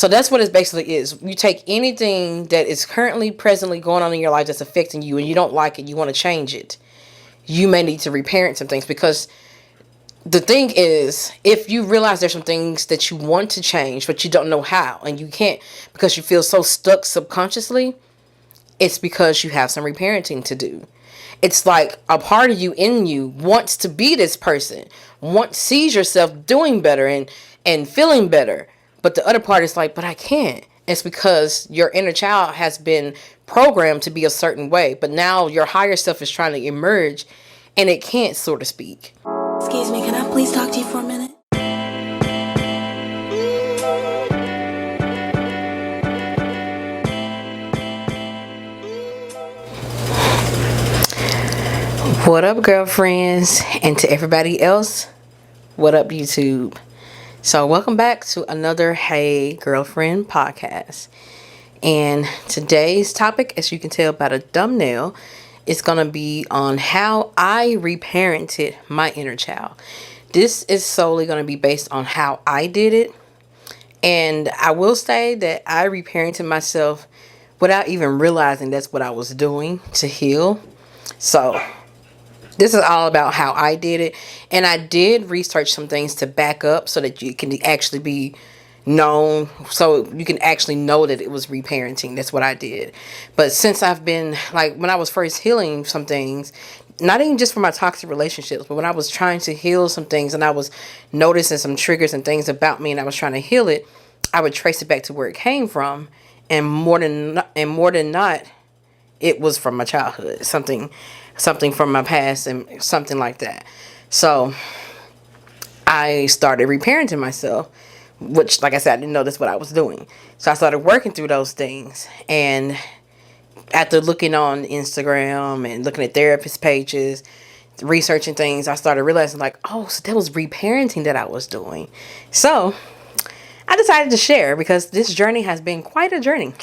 So that's what it basically is. You take anything that is currently presently going on in your life that's affecting you and you don't like it, you want to change it. You may need to reparent some things, because the thing is, if you realize there's some things that you want to change but you don't know how, and you can't because you feel so stuck subconsciously, it's because you have some reparenting to do. It's like a part of you in you wants to be this person, sees yourself doing better and feeling better, but the other part is like, but I can't. It's because your inner child has been programmed to be a certain way, but now your higher self is trying to emerge and it can't, so to speak. Excuse me, can I please talk to you for a minute? What up, girlfriends? And to everybody else, what up, YouTube? So welcome back to another Hey Girlfriend podcast. And today's topic, as you can tell by the thumbnail, is going to be on how I reparented my inner child. This is solely going to be based on how I did it. And I will say that I reparented myself without even realizing that's what I was doing to heal. So this is all about how I did it. And I did research some things to back up so that you can actually be known, so you can actually know that it was reparenting. That's what I did. But since I've been, like, when I was first healing some things, not even just for my toxic relationships, but when I was trying to heal some things and I was noticing some triggers and things about me and I was trying to heal it, I would trace it back to where it came from. And more than not, it was from my childhood, something from my past and something like that. So I started reparenting myself, which, like I said, I didn't know that's what I was doing. So I started working through those things. And after looking on Instagram and looking at therapist pages, researching things, I started realizing, like, oh, so that was reparenting that I was doing. So I decided to share, because this journey has been quite a journey.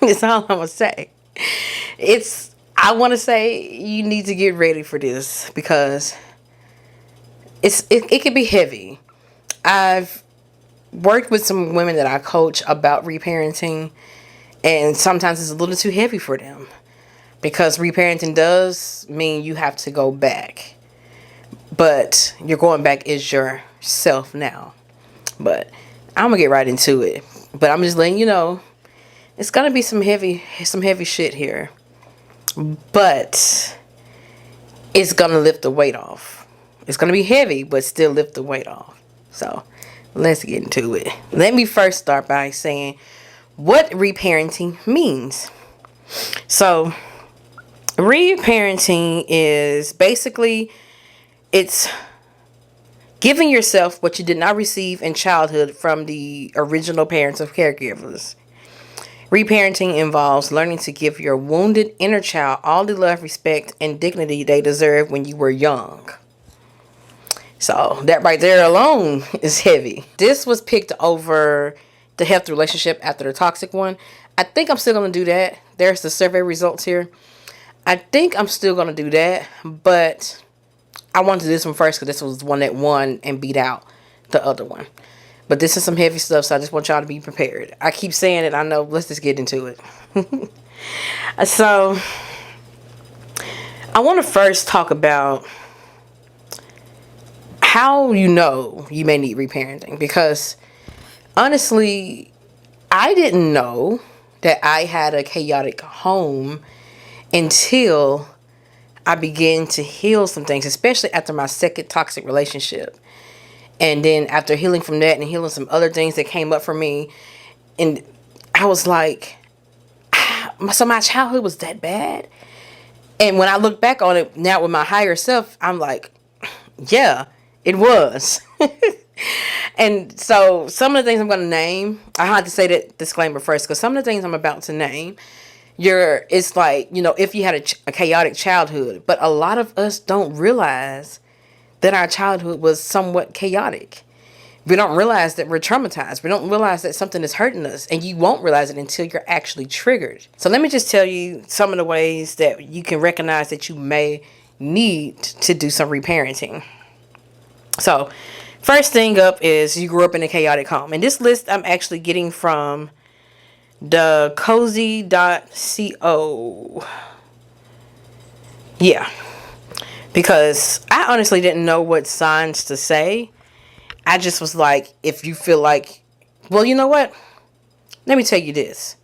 That's all I'm going to say. I want to say you need to get ready for this, because it can be heavy. I've worked with some women that I coach about reparenting, and sometimes it's a little too heavy for them, because reparenting does mean you have to go back, but you're going back as yourself now. But I'm gonna get right into it, but I'm just letting you know it's gonna be some heavy shit here, but it's gonna lift the weight off. It's gonna be heavy, but still lift the weight off. So let's get into it. Let me first start by saying what reparenting means. So reparenting is basically, it's giving yourself what you did not receive in childhood from the original parents of caregivers. Reparenting involves learning to give your wounded inner child all the love, respect, and dignity they deserve when you were young. So that right there alone is heavy. This was picked over the healthy relationship after the toxic one. I think I'm still going to do that. There's the survey results here. I think I'm still going to do that, but I wanted to do this one first because this was the one that won and beat out the other one. But this is some heavy stuff, so I just want y'all to be prepared. I keep saying it, I know. Let's just get into it. So I want to first talk about how you know you may need reparenting, because honestly, I didn't know that I had a chaotic home until I began to heal some things, especially after my second toxic relationship. And then after healing from that and healing some other things that came up for me, and I was like, so my childhood was that bad? And when I look back on it now with my higher self, I'm like, yeah, it was. And so some of the things I'm going to name, I had to say that disclaimer first, because some of the things I'm about to name, it's like, if you had a chaotic childhood, but a lot of us don't realize that our childhood was somewhat chaotic. We don't realize that we're traumatized. We don't realize that something is hurting us, and you won't realize it until you're actually triggered. So let me just tell you some of the ways that you can recognize that you may need to do some reparenting. So First thing up is you grew up in a chaotic home. And this list I'm actually getting from the cozy.co. Yeah. Because I honestly didn't know what signs to say. I just was like, if you feel like, well, you know what? Let me tell you this.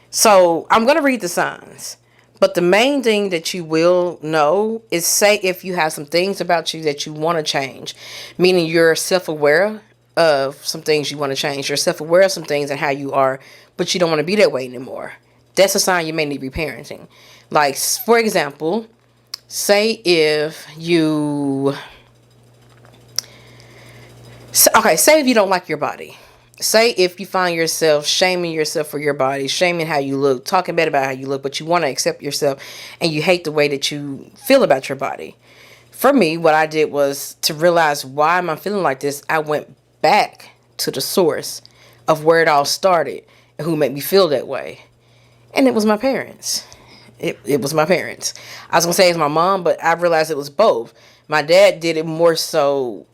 So I'm going to read the signs. But the main thing that you will know is, say if you have some things about you that you want to change, meaning you're self-aware of some things you want to change. You're self-aware of some things and how you are, but you don't want to be that way anymore. That's a sign you may need reparenting. Like, for example, say if you... say if you don't like your body. Say if you find yourself shaming yourself for your body, shaming how you look, talking bad about how you look, but you want to accept yourself and you hate the way that you feel about your body. For me, what I did was to realize, why am I feeling like this? I went back to the source of where it all started and who made me feel that way. And it was my parents. It was my parents. I was going to say it's my mom, but I realized it was both. My dad did it more so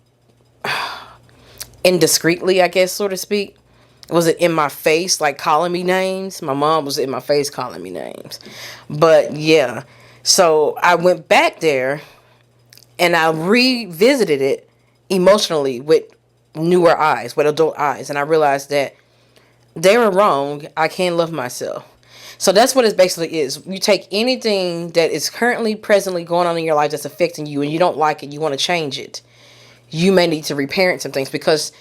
indiscreetly, I guess, so to speak. Was it in my face, like calling me names? My mom was in my face calling me names. But yeah, so I went back there and I revisited it emotionally with newer eyes, with adult eyes. And I realized that they were wrong. I can't love myself. So that's what it basically is. You take anything that is currently, presently going on in your life that's affecting you and you don't like it, you want to change it. You may need to reparent some things, because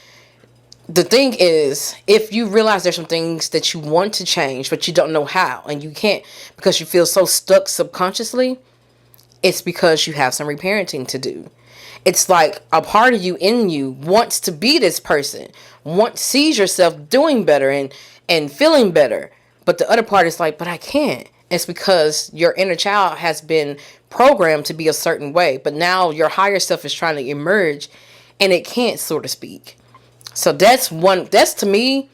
the thing is, if you realize there's some things that you want to change, but you don't know how, and you can't because you feel so stuck subconsciously, it's because you have some reparenting to do. It's like a part of you in you wants to be this person, sees yourself doing better and feeling better. But the other part is like, but I can't. It's because your inner child has been programmed to be a certain way, but now your higher self is trying to emerge and it can't, so to speak. So that's to me,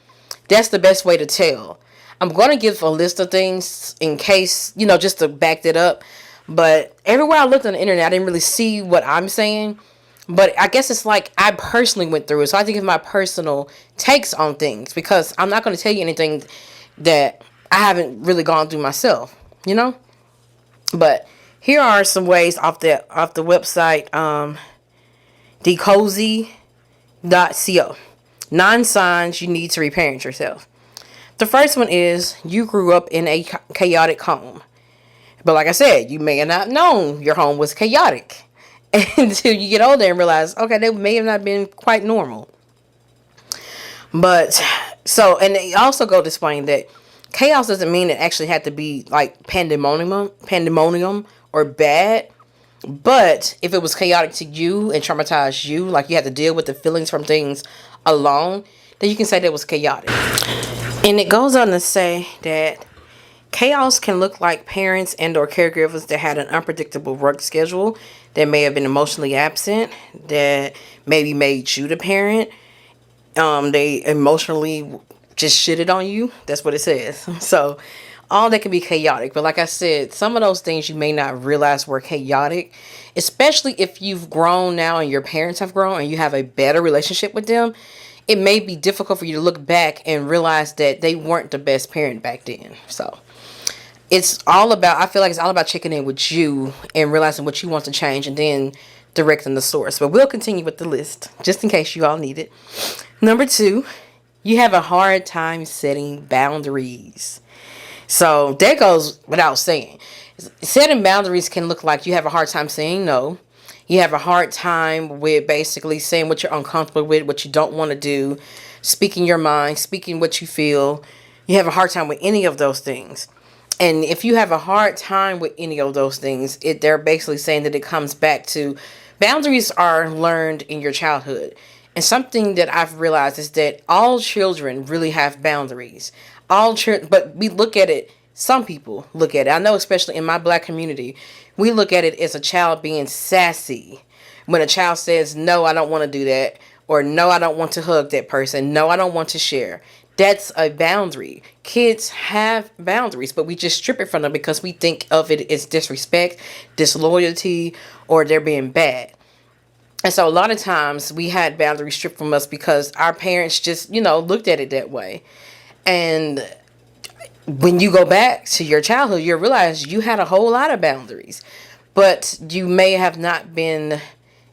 that's the best way to tell. I'm going to give a list of things in case, just to back that up. But everywhere I looked on the internet, I didn't really see what I'm saying. But I guess it's like I personally went through it. So I think of my personal takes on things, because I'm not going to tell you anything that I haven't really gone through myself, But here are some ways off the website, thecozy.co. 9 signs you need to reparent yourself. The first one is you grew up in a chaotic home. But like I said, you may have not known your home was chaotic until you get older and realize, okay, they may have not been quite normal. But so, and they also go to explain that chaos doesn't mean it actually had to be like pandemonium or bad. But if it was chaotic to you and traumatized you, like you had to deal with the feelings from things alone, then you can say that was chaotic. And it goes on to say that chaos can look like parents and or caregivers that had an unpredictable work schedule, that may have been emotionally absent, that maybe made you the parent. They emotionally just shitted on you. That's what it says. So all that can be chaotic. But like I said, some of those things you may not realize were chaotic, especially if you've grown now and your parents have grown and you have a better relationship with them. It may be difficult for you to look back and realize that they weren't the best parent back then. So I feel like it's all about checking in with you and realizing what you want to change and then directing the source. But we'll continue with the list just in case you all need it. Number 2, you have a hard time setting boundaries. So that goes without saying. Setting boundaries can look like you have a hard time saying no. You have a hard time with basically saying what you're uncomfortable with, what you don't want to do, speaking your mind, speaking what you feel. You have a hard time with any of those things. And if you have a hard time with any of those things, they're basically saying that it comes back to boundaries are learned in your childhood. And something that I've realized is that all children really have boundaries. All children, but we look at it, some people look at it, I know especially in my black community, we look at it as a child being sassy. When a child says, no, I don't want to do that, or no, I don't want to hug that person, no, I don't want to share. That's a boundary. Kids have boundaries, but we just strip it from them because we think of it as disrespect, disloyalty, or they're being bad. And so a lot of times we had boundaries stripped from us because our parents just, looked at it that way. And when you go back to your childhood, you realize you had a whole lot of boundaries, but you may have not been,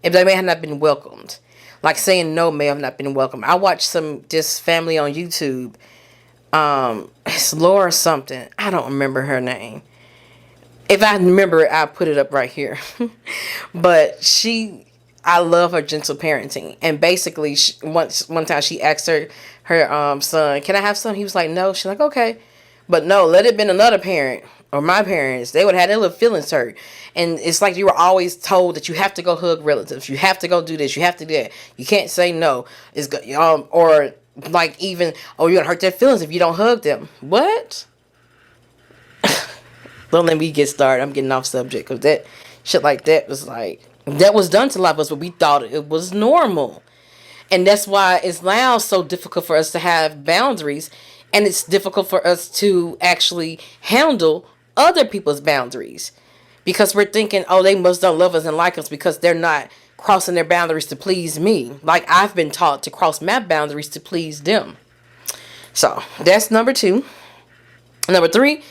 if they may have not been welcomed. Like saying no may have not been welcome. I watched this family on YouTube. It's Laura something. I don't remember her name. If I remember it, I'll put it up right here. But I love her gentle parenting. And basically, one time she asked her son, "Can I have some?" He was like, "No." She's like, "Okay." But no, let it been another parent or my parents, they would have their little feelings hurt. And it's like you were always told that you have to go hug relatives. You have to go do this. You have to do that. You can't say no. Or like even, oh, you're going to hurt their feelings if you don't hug them. What? Don't let me get started. I'm getting off subject because that shit like that was done to a lot of us, but we thought it was normal. And that's why it's now so difficult for us to have boundaries. And it's difficult for us to actually handle other people's boundaries. Because we're thinking, oh, they must don't love us and like us because they're not crossing their boundaries to please me. Like I've been taught to cross my boundaries to please them. So that's number 2. Number 3,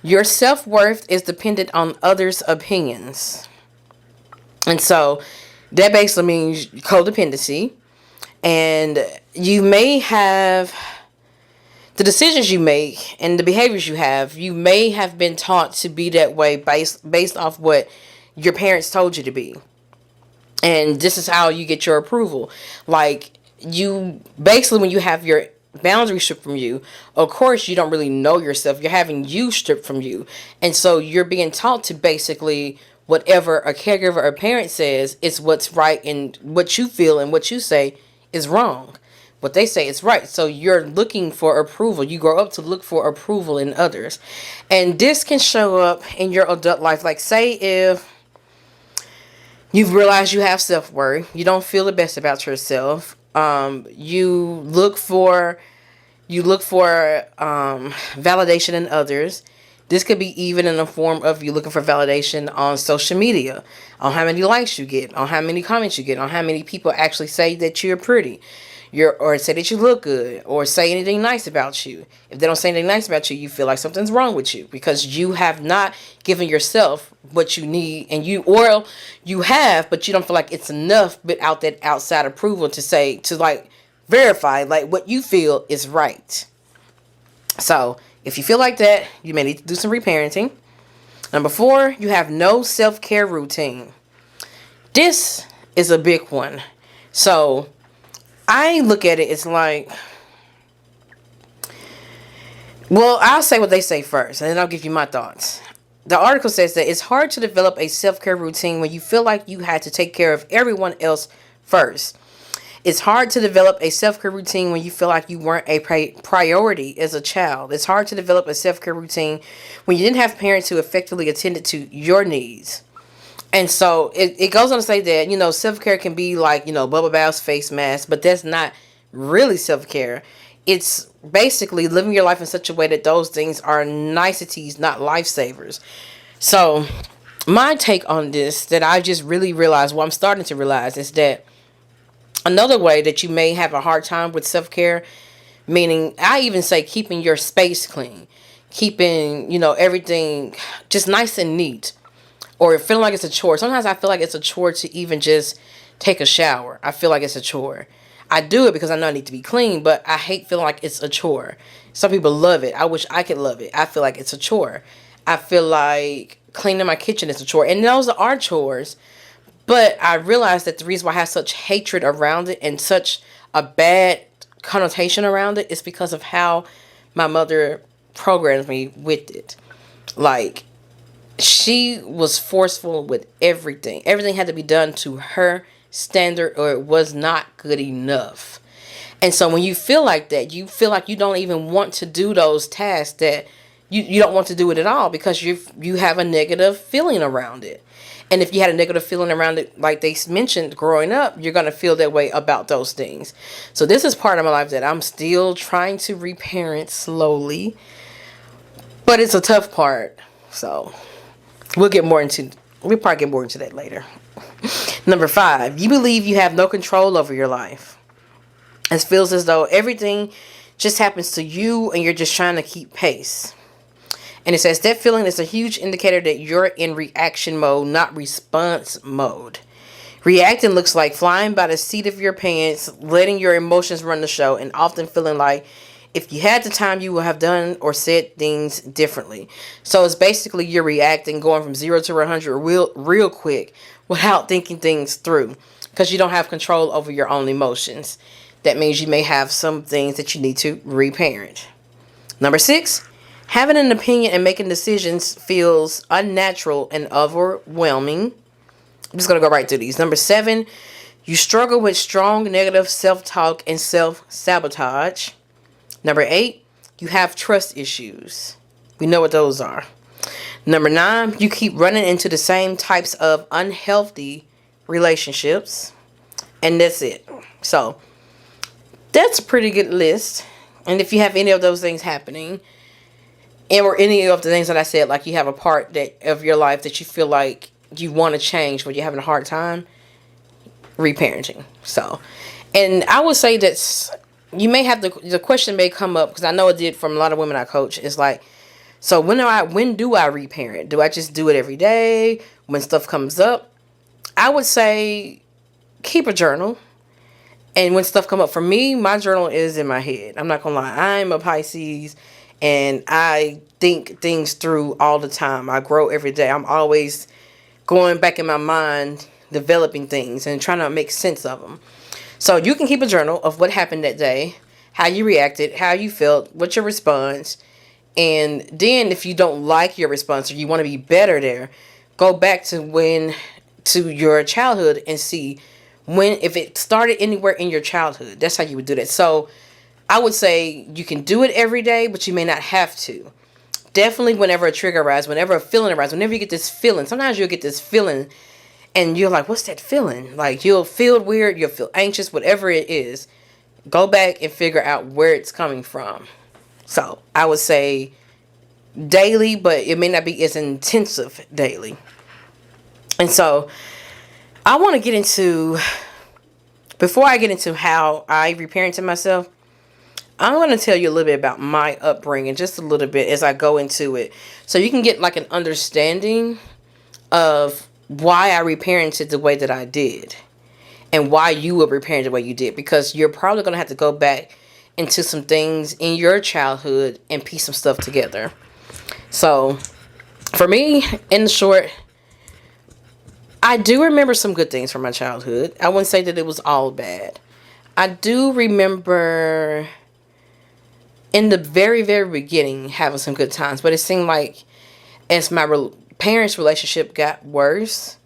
your self-worth is dependent on others' opinions. And so that basically means codependency. And you may have the decisions you make and the behaviors you may have been taught to be that way based off what your parents told you to be. And this is how you get your approval. Like you basically, when you have your boundaries stripped from you, of course you don't really know yourself. You're having you stripped from you. And so you're being taught to basically whatever a caregiver or a parent says is what's right, and what you feel and what you say is wrong. What they say is right. So you're looking for approval. You grow up to look for approval in others. And this can show up in your adult life. Like say if you've realized you have self-worth, you don't feel the best about yourself. You look for validation in others. This could be even in the form of you looking for validation on social media, on how many likes you get, on how many comments you get, on how many people actually say that you're pretty, or say that you look good, or say anything nice about you. If they don't say anything nice about you, you feel like something's wrong with you because you have not given yourself what you need, and you have, but you don't feel like it's enough without that outside approval to verify like what you feel is right. So if you feel like that, you may need to do some reparenting. Number 4, you have no self-care routine. This is a big one. So I look at it, it's like, well, I'll say what they say first, and then I'll give you my thoughts. The article says that it's hard to develop a self-care routine when you feel like you had to take care of everyone else first. It's hard to develop a self-care routine when you feel like you weren't a priority as a child. It's hard to develop a self-care routine when you didn't have parents who effectively attended to your needs. And so it goes on to say that, self-care can be like, bubble baths, face masks, but that's not really self-care. It's basically living your life in such a way that those things are niceties, not lifesavers. So my take on this that I just really realized, I'm starting to realize, is that another way that you may have a hard time with self-care, meaning I even say keeping your space clean, keeping, everything just nice and neat, or feeling like it's a chore. Sometimes I feel like it's a chore to even just take a shower. I feel like it's a chore. I do it because I know I need to be clean, but I hate feeling like it's a chore. Some people love it. I wish I could love it. I feel like it's a chore. I feel like cleaning my kitchen is a chore. And those are chores. But I realized that the reason why I have such hatred around it and such a bad connotation around it is because of how my mother programmed me with it. Like, she was forceful with everything. Everything had to be done to her standard or it was not good enough. And so when you feel like that, you feel like you don't even want to do those tasks, that you don't want to do it at all because you have a negative feeling around it. And if you had a negative feeling around it, like they mentioned growing up, you're going to feel that way about those things. So this is part of my life that I'm still trying to reparent slowly. But it's a tough part. So we'll probably get more into that later. Number 5, you believe you have no control over your life. It feels as though everything just happens to you and you're just trying to keep pace. And it says that feeling is a huge indicator that you're in reaction mode, not response mode. Reacting looks like flying by the seat of your pants, letting your emotions run the show, and often feeling like if you had the time, you would have done or said things differently. So it's basically you're reacting, going from 0 to 100 real quick without thinking things through, because you don't have control over your own emotions. That means you may have some things that you need to reparent. Number 6, having an opinion and making decisions feels unnatural and overwhelming. I'm just going to go right through these. Number 7, you struggle with strong negative self-talk and self-sabotage. Number 8, you have trust issues. We know what those are. Number 9, you keep running into the same types of unhealthy relationships. And that's it. So, that's a pretty good list. And if you have any of those things happening, or any of the things that I said, like you have a part of your life that you feel like you want to change, but you're having a hard time, reparenting. So, and I would say that you may have the question may come up, because I know it did from a lot of women I coach. It's like, so when do I reparent? Do I just do it every day when stuff comes up? I would say keep a journal. And when stuff come up, for me, my journal is in my head. I'm not going to lie. I'm a Pisces, and I think things through all the time. I grow every day. I'm always going back in my mind, developing things and trying to make sense of them. So you can keep a journal of what happened that day, how you reacted, how you felt, what's your response. And then if you don't like your response or you want to be better there, go back to your childhood and see if it started anywhere in your childhood. That's how you would do that. So I would say you can do it every day, but you may not have to. Definitely whenever a trigger arises, whenever a feeling arises, whenever you get this feeling, sometimes you'll get this feeling and you're like, what's that feeling? Like you'll feel weird, you'll feel anxious, whatever it is. Go back and figure out where it's coming from. So I would say daily, but it may not be as intensive daily. And so I want to get into, before I get into how I reparented myself, I'm going to tell you a little bit about my upbringing, just a little bit as I go into it. So you can get like an understanding of why I reparented the way that I did. And why you would reparent the way you did. Because you're probably going to have to go back into some things in your childhood and piece some stuff together. So, for me, in the short, I do remember some good things from my childhood. I wouldn't say that it was all bad. I do remember in the very, very beginning having some good times. But it seemed like as my parents' relationship got worse,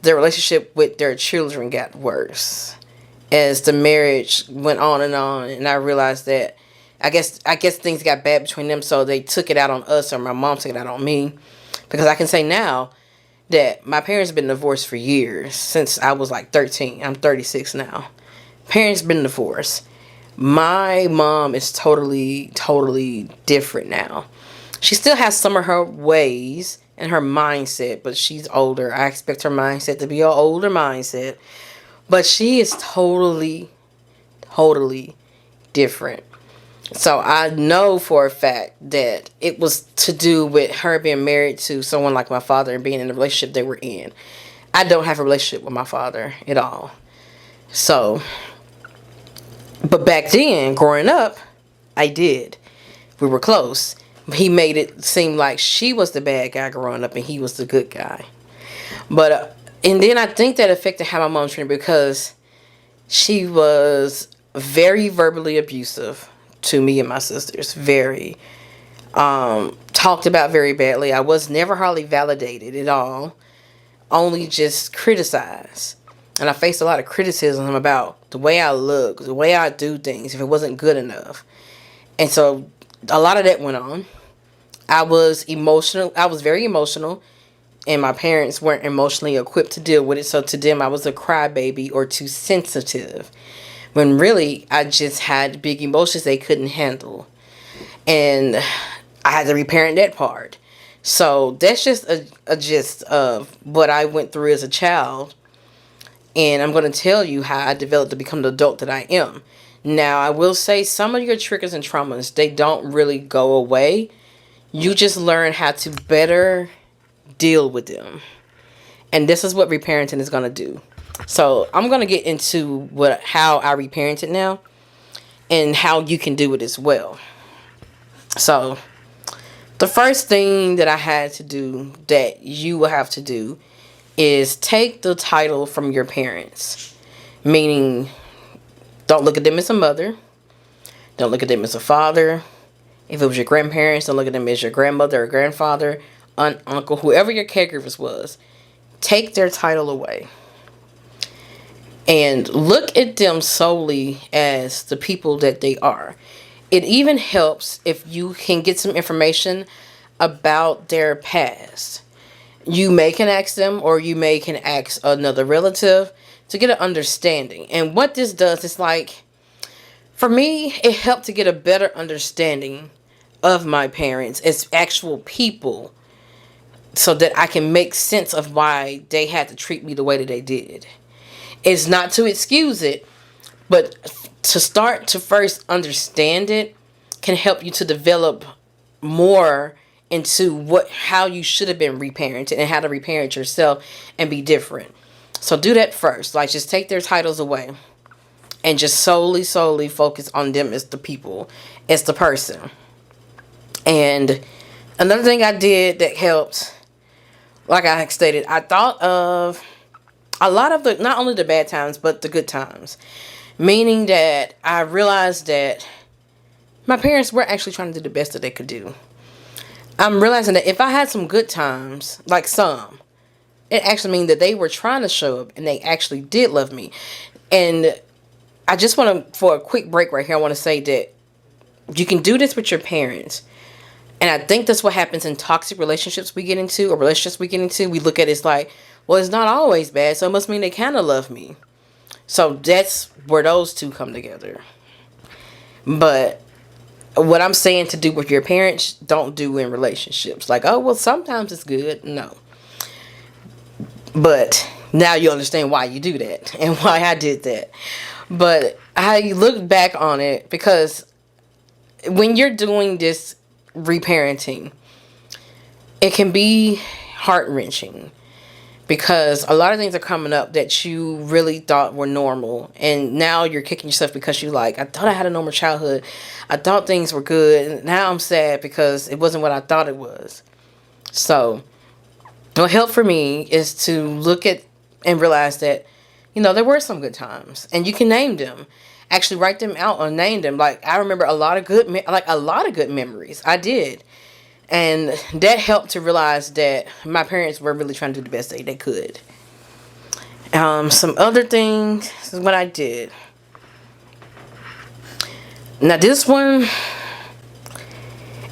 their relationship with their children got worse. As the marriage went on, and I realized that I guess things got bad between them, so they took it out on us, or my mom took it out on me. Because I can say now that my parents have been divorced for years, since I was like 13. I'm 36 now. Parents been divorced. My mom is totally, totally different now. She still has some of her ways and her mindset, but she's older. I expect her mindset to be an older mindset. But she is totally, totally different. So I know for a fact that it was to do with her being married to someone like my father and being in the relationship they were in. I don't have a relationship with my father at all. So, but back then, growing up, I did. We were close. He made it seem like she was the bad guy growing up and he was the good guy. But, and then I think that affected how my mom treated me, because she was very verbally abusive to me and my sisters. Very. Talked about very badly. I was never hardly validated at all. Only just criticized. And I faced a lot of criticism about the way I look, the way I do things, if it wasn't good enough. And so a lot of that went on. I was emotional. I was very emotional. And my parents weren't emotionally equipped to deal with it. So to them, I was a crybaby or too sensitive. When really, I just had big emotions they couldn't handle. And I had to reparent that part. So that's just a gist of what I went through as a child. And I'm going to tell you how I developed to become the adult that I am. Now, I will say some of your triggers and traumas, they don't really go away. You just learn how to better deal with them. And this is what reparenting is going to do. So I'm going to get into how I reparent it now and how you can do it as well. So the first thing that I had to do, that you will have to do, is take the title from your parents. Meaning, don't look at them as a mother. Don't look at them as a father. If it was your grandparents, don't look at them as your grandmother or grandfather, aunt, uncle, whoever your caregivers was. Take their title away. And look at them solely as the people that they are. It even helps if you can get some information about their past. You may can ask them, or you may can ask another relative to get an understanding. And what this does is, like, for me, it helped to get a better understanding of my parents as actual people, so that I can make sense of why they had to treat me the way that they did. It's not to excuse it, but to start to first understand it can help you to develop more into how you should have been reparented and how to reparent yourself and be different. So do that first. Like, just take their titles away and just solely focus on them as the people, as the person. And another thing I did that helped, like I stated, I thought of a lot of not only the bad times, but the good times. Meaning that I realized that my parents were actually trying to do the best that they could do. I'm realizing that if I had some good times, like some, it actually means that they were trying to show up and they actually did love me. And I just want to, for a quick break right here, I want to say that you can do this with your parents. And I think that's what happens in toxic relationships we get into, or relationships we get into. We look at it as like, well, it's not always bad, so it must mean they kind of love me. So that's where those two come together. But what I'm saying to do with your parents, don't do in relationships. Like, oh, well, sometimes it's good. No. But now you understand why you do that and why I did that. But I look back on it, because when you're doing this reparenting, it can be heart-wrenching, because a lot of things are coming up that you really thought were normal, and now you're kicking yourself because you like, I thought I had a normal childhood, I thought things were good, and now I'm sad because it wasn't what I thought it was. So what helped for me is to look at and realize that, there were some good times, and you can name them. Actually write them out or name them. Like, I remember a lot of good memories. I did. And that helped to realize that my parents were really trying to do the best they could. Some other things is what I did. Now this one,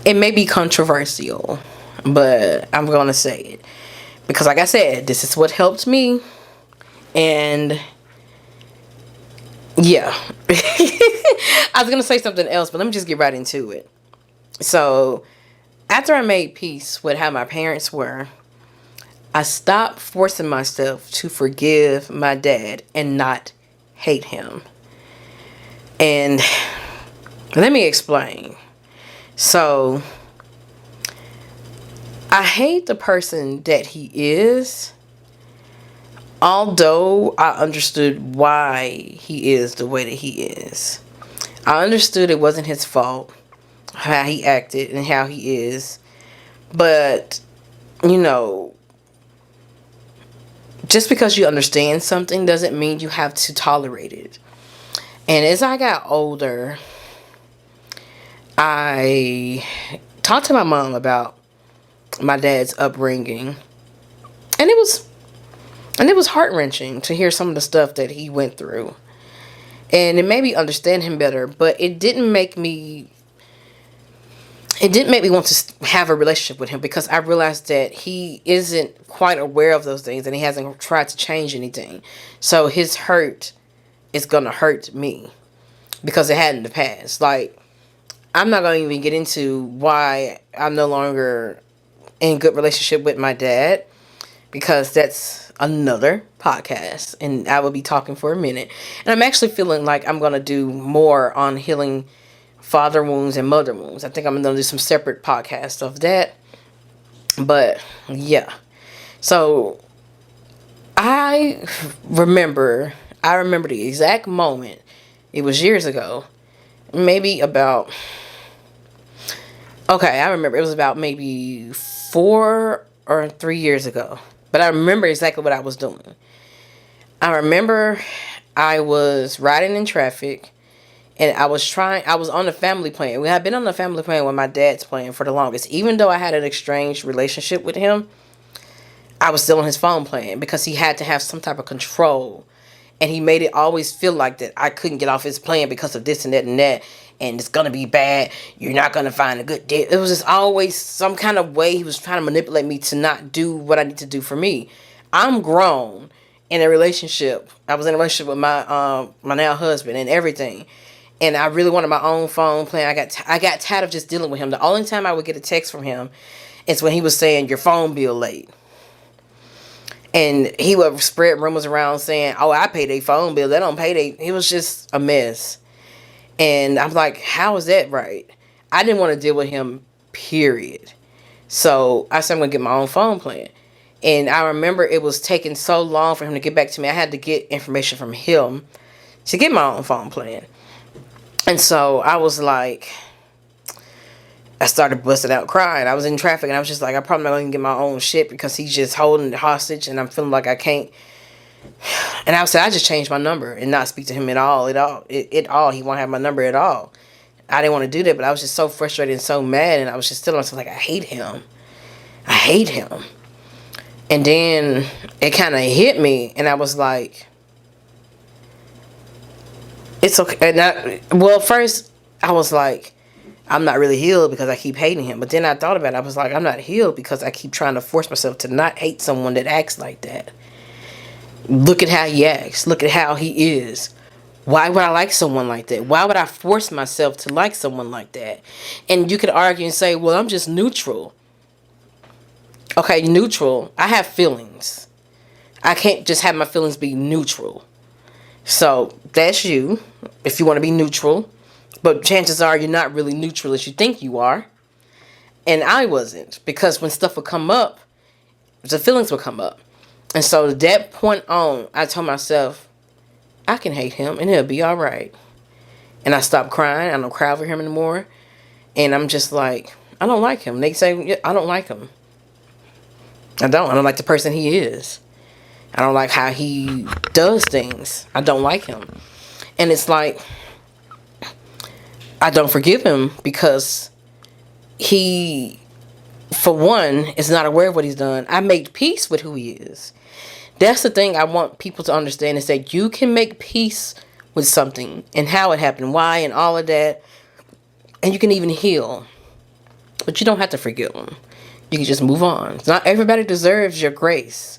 it may be controversial, but I'm going to say it. Because like I said, this is what helped me. And yeah. I was going to say something else, but let me just get right into it. So, after I made peace with how my parents were, I stopped forcing myself to forgive my dad and not hate him. And let me explain. So, I hate the person that he is, although I understood why he is the way that he is. I understood it wasn't his fault, how he acted and how he is. But, just because you understand something doesn't mean you have to tolerate it. And as I got older, I talked to my mom about my dad's upbringing. And it was heart-wrenching to hear some of the stuff that he went through. And it made me understand him better, but it didn't make me want to have a relationship with him, because I realized that he isn't quite aware of those things and he hasn't tried to change anything. So his hurt is going to hurt me because it had in the past. Like, I'm not going to even get into why I'm no longer in good relationship with my dad, because that's another podcast and I will be talking for a minute. And I'm actually feeling like I'm going to do more on healing father wounds and mother wounds. I think I'm going to do some separate podcasts of that. But yeah. So I remember the exact moment. It was years ago. Maybe about, okay, I remember it was about maybe 4 or 3 years ago. But I remember exactly what I was doing. I remember I was riding in traffic and I was on the family plan. We had been on the family plan with my dad's plan for the longest. Even though I had an estranged relationship with him, I was still on his phone plan because he had to have some type of control. And he made it always feel like that I couldn't get off his plan because of this and that and that. And it's going to be bad. You're not going to find a good deal. It was just always some kind of way he was trying to manipulate me to not do what I need to do for me. I'm grown in a relationship. I was in a relationship with my now husband and everything. And I really wanted my own phone plan. I got tired of just dealing with him. The only time I would get a text from him is when he was saying, your phone bill late. And he would spread rumors around saying, oh, I pay their phone bill. They don't pay they. It was just a mess. And I'm like, how is that right? I didn't want to deal with him, period. So I said, I'm going to get my own phone plan. And I remember it was taking so long for him to get back to me. I had to get information from him to get my own phone plan. And so I was like, I started busting out crying. I was in traffic and I was just like, I'm probably not going to get my own shit because he's just holding it hostage and I'm feeling like I can't. And I said, I just changed my number and not speak to him at all. He won't have my number at all. I didn't want to do that, but I was just so frustrated and so mad. And I was just telling myself, like, I hate him. I hate him. And then it kind of hit me. And I was like, it's okay. And first I was like, I'm not really healed because I keep hating him. But then I thought about it. I was like, I'm not healed because I keep trying to force myself to not hate someone that acts like that. Look at how he acts. Look at how he is. Why would I like someone like that? Why would I force myself to like someone like that? And you could argue and say, well, I'm just neutral. Okay, neutral. I have feelings. I can't just have my feelings be neutral. So that's you, if you want to be neutral. But chances are you're not really neutral as you think you are. And I wasn't. Because when stuff would come up, the feelings would come up. And so at that point on, I told myself, I can hate him and it'll be all right. And I stopped crying. I don't cry over him anymore. And I'm just like, I don't like him. They say, yeah, I don't like him. I don't like the person he is. I don't like how he does things. I don't like him. And it's like, I don't forgive him because he, for one, is not aware of what he's done. I made peace with who he is. That's the thing I want people to understand, is that you can make peace with something and how it happened, why, and all of that. And you can even heal. But you don't have to forgive them. You can just move on. Not everybody deserves your grace.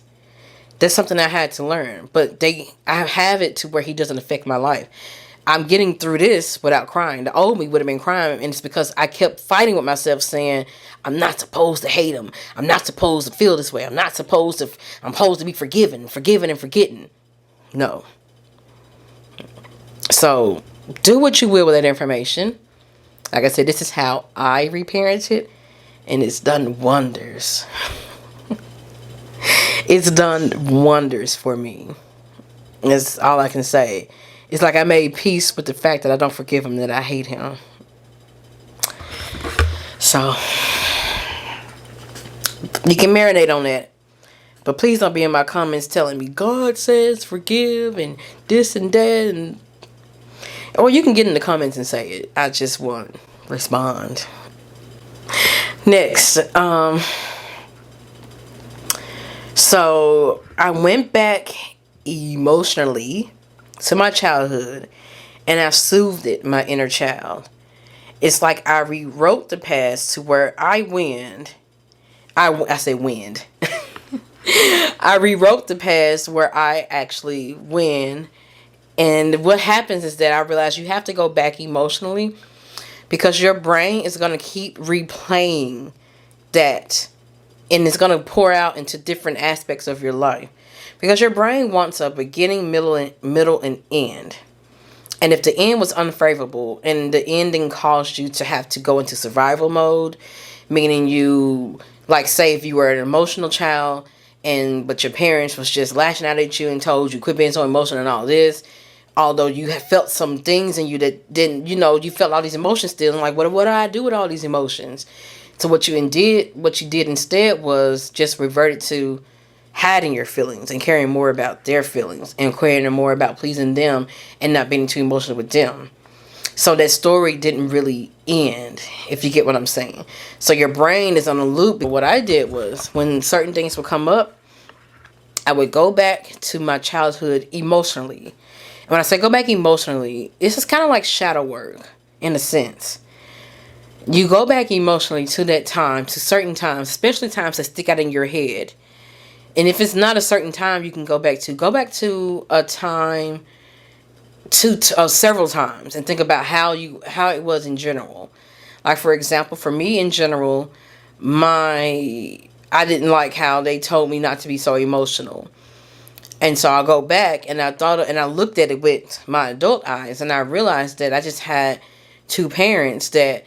That's something I had to learn. But I have it to where he doesn't affect my life. I'm getting through this without crying. The old me would have been crying, and it's because I kept fighting with myself saying, I'm not supposed to hate him. I'm not supposed to feel this way. I'm supposed to be forgiven and forgetting. No. So, do what you will with that information. Like I said, this is how I reparented, and it's done wonders. It's done wonders for me. That's all I can say. It's like I made peace with the fact that I don't forgive him, that I hate him. So, you can marinate on that. But please don't be in my comments telling me, God says forgive and this and that. Or you can get in the comments and say it. I just won't respond. Next. So, I went back emotionally to my childhood, and I soothed it, my inner child. It's like I rewrote the past to where I win. I say win. I rewrote the past where I actually win. And what happens is that I realized you have to go back emotionally because your brain is going to keep replaying that And it's going to pour out into different aspects of your life. Because your brain wants a beginning, middle, and end. And if the end was unfavorable and the ending caused you to have to go into survival mode, meaning you, like say if you were an emotional child but your parents was just lashing out at you and told you quit being so emotional and all this, although you have felt some things in you that didn't, you felt all these emotions still, and like, what do I do with all these emotions? So what you did instead was just reverted to hiding your feelings and caring more about their feelings and caring more about pleasing them and not being too emotional with them. So that story didn't really end, if you get what I'm saying. So your brain is on a loop. What I did was, when certain things would come up, I would go back to my childhood emotionally. And when I say go back emotionally, this is kind of like shadow work in a sense. You go back emotionally to that time, to certain times, especially times that stick out in your head. And if it's not a certain time you can go back to a time several times and think about how it was in general. Like for example, for me in general, I didn't like how they told me not to be so emotional. And so I go back and I looked at it with my adult eyes, and I realized that I just had two parents that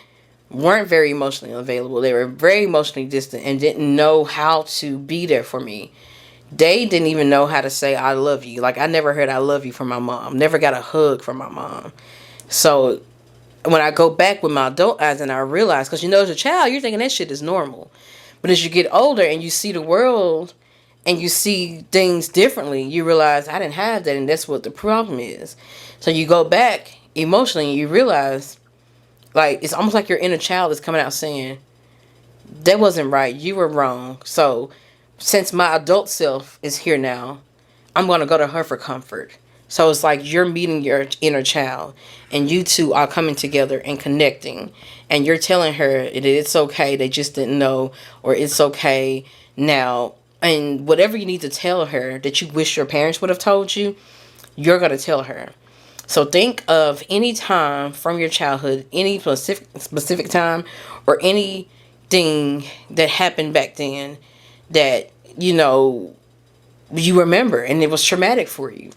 weren't very emotionally available. They were very emotionally distant and didn't know how to be there for me. They didn't even know how to say I love you. Like, I never heard I love you from my mom. Never got a hug from my mom. So when I go back with my adult eyes and I realize, because as a child, you're thinking that shit is normal. But as you get older and you see the world and you see things differently, you realize I didn't have that, and that's what the problem is. So you go back emotionally and you realize, like, it's almost like your inner child is coming out saying, that wasn't right. You were wrong. So since my adult self is here now, I'm going to go to her for comfort. So it's like you're meeting your inner child and you two are coming together and connecting. And you're telling her that it's okay, they just didn't know, or it's okay now. And whatever you need to tell her that you wish your parents would have told you, you're going to tell her. So think of any time from your childhood, any specific time, or anything that happened back then that, you remember and it was traumatic for you.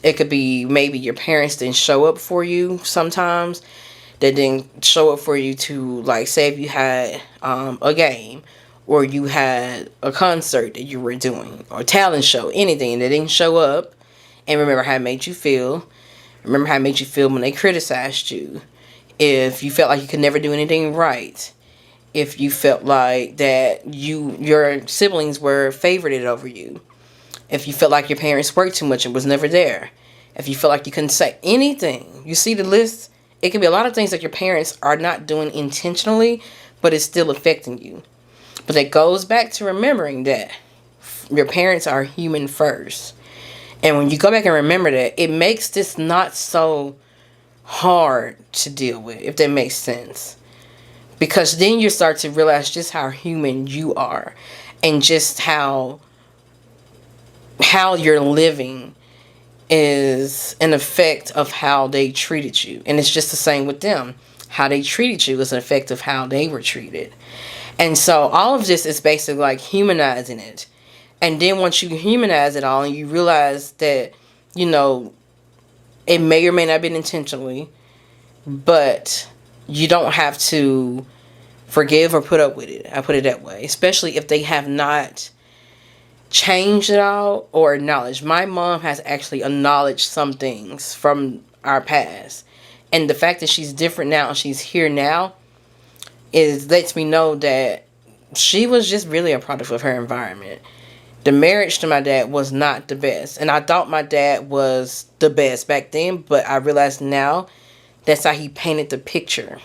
It could be maybe your parents didn't show up for you sometimes. They didn't show up for you to, like, say if you had a game or you had a concert that you were doing or a talent show, anything that didn't show up, and remember how it made you feel. Remember how it made you feel when they criticized you. If you felt like you could never do anything right. If you felt like that your siblings were favorited over you. If you felt like your parents worked too much and was never there. If you felt like you couldn't say anything. You see the list? It can be a lot of things that your parents are not doing intentionally, but it's still affecting you. But it goes back to remembering that your parents are human first. And when you go back and remember that, it makes this not so hard to deal with, if that makes sense. Because then you start to realize just how human you are and just how you're living is an effect of how they treated you. And it's just the same with them. How they treated you is an effect of how they were treated. And so all of this is basically like humanizing it. And then once you humanize it all and you realize that, it may or may not have been intentionally, but you don't have to forgive or put up with it. I put it that way. Especially if they have not changed it all or acknowledged. My mom has actually acknowledged some things from our past. And the fact that she's different now and she's here now lets me know that she was just really a product of her environment. The marriage to my dad was not the best. And I thought my dad was the best back then, but I realized now that's how he painted the picture.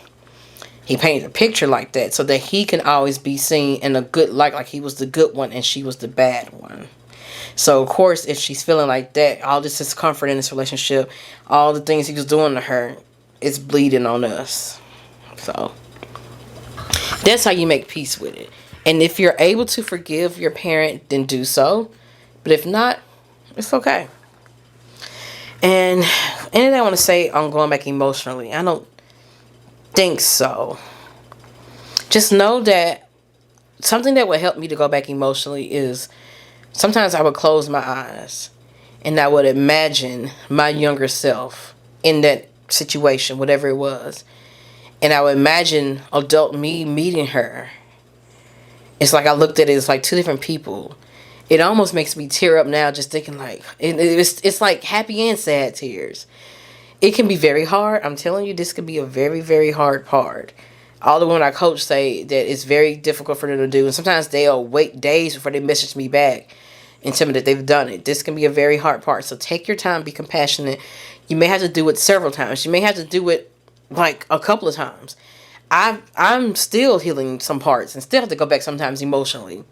He painted a picture like that so that he can always be seen in a good light, like he was the good one and she was the bad one. So, of course, if she's feeling like that, all this discomfort in this relationship, all the things he was doing to her, it's bleeding on us. So, that's how you make peace with it. And if you're able to forgive your parent, then do so. But if not, it's okay. And anything I want to say on going back emotionally, I don't think so. Just know that something that would help me to go back emotionally is sometimes I would close my eyes and I would imagine my younger self in that situation, whatever it was. And I would imagine adult me meeting her. It's like I looked at it as like two different people. It almost makes me tear up now just thinking like, it's like happy and sad tears. It can be very hard. I'm telling you, this could be a very, very hard part. All the women I coach say that it's very difficult for them to do. And sometimes they'll wait days before they message me back and tell me that they've done it. This can be a very hard part. So take your time, be compassionate. You may have to do it several times. You may have to do it like a couple of times. I'm still healing some parts and still have to go back sometimes emotionally.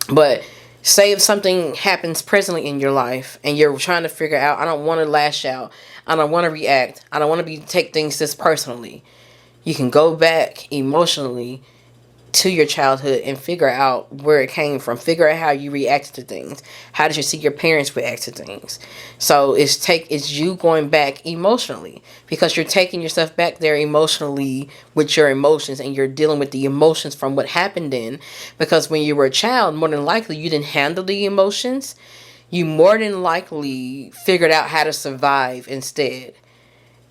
But say if something happens presently in your life and you're trying to figure out, I don't want to lash out. I don't want to react. I don't want to take things this personally. You can go back emotionally to your childhood and figure out where it came from. Figure out how you reacted to things. How did you see your parents react to things? So it's you going back emotionally because you're taking yourself back there emotionally with your emotions and you're dealing with the emotions from what happened then. Because when you were a child, more than likely you didn't handle the emotions. You more than likely figured out how to survive instead.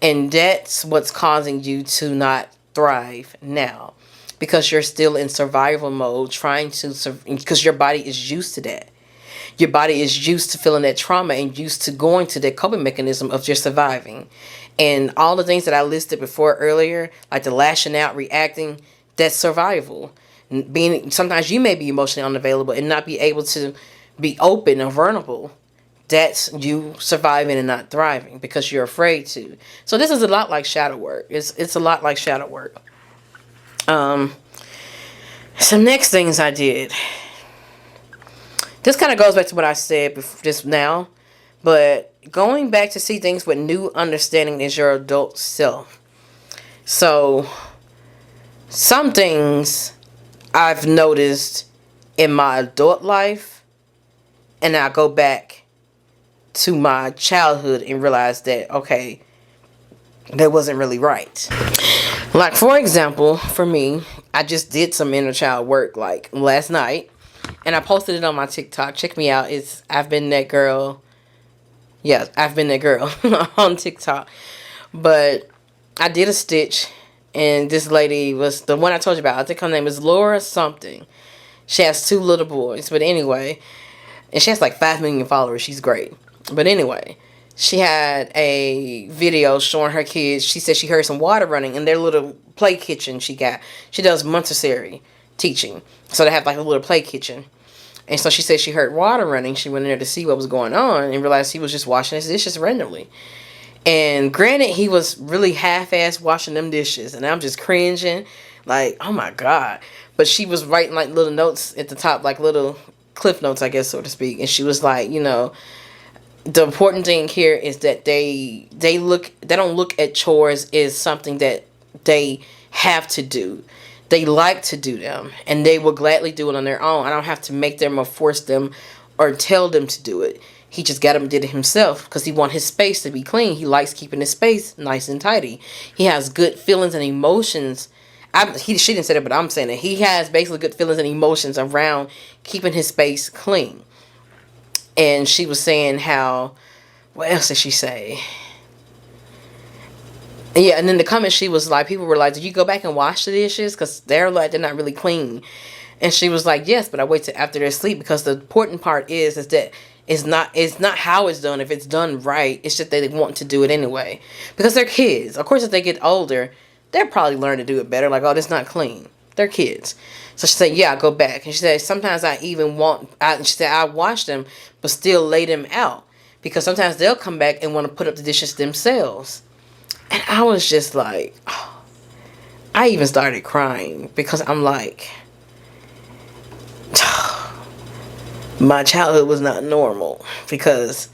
And that's what's causing you to not thrive now. Because you're still in survival mode, because your body is used to that. Your body is used to feeling that trauma and used to going to that coping mechanism of just surviving. And all the things that I listed before earlier, like the lashing out, reacting, that's survival. Sometimes you may be emotionally unavailable and not be able to be open or vulnerable. That's you surviving and not thriving because you're afraid to. So this is a lot like shadow work. It's a lot like shadow work. Some next things I did. This kind of goes back to what I said just now, but going back to see things with new understanding as your adult self. So, some things I've noticed in my adult life, and I go back to my childhood and realize that, okay, that wasn't really right. Like, for example, for me, I just did some inner child work like last night and I posted it on my TikTok. Check me out. It's I've Been That Girl. Yeah, I've Been That Girl on TikTok. But I did a stitch and this lady was the one I told you about. I think her name is Laura something. She has 2 little boys. But anyway, and she has like 5 million followers. She's great. But anyway, she had a video showing her kids. She said she heard some water running in their little play kitchen she got. She does Montessori teaching. So they have like a little play kitchen. And so she said she heard water running. She went in there to see what was going on and realized he was just washing his dishes randomly. And granted, he was really half-assed washing them dishes. And I'm just cringing. Like, oh my God. But she was writing like little notes at the top, like little cliff notes, I guess, so to speak. And she was like, you know, the important thing here is that they don't look at chores as something that they have to do. They like to do them and they will gladly do it on their own. I don't have to make them or force them or tell them to do it. He just got up and did it himself because he wants his space to be clean. He likes keeping his space nice and tidy. He has good feelings and emotions. She didn't say that, but I'm saying that he has basically good feelings and emotions around keeping his space clean. And she was saying how, what else did she say? Yeah, and in the comments she was like, people were like, did you go back and wash the dishes? Because they're like, they're not really clean. And she was like, yes, but I wait till after they're asleep because the important part is that it's not how it's done. If it's done right, it's just that they want to do it anyway. Because they're kids. Of course, if they get older, they'll probably learn to do it better. Like, oh, this not clean. They're kids. So she said, yeah, I go back. And she said, sometimes she said, I wash them, but still lay them out. Because sometimes they'll come back and want to put up the dishes themselves. And I was just like, oh, I even started crying. Because I'm like, my childhood was not normal. Because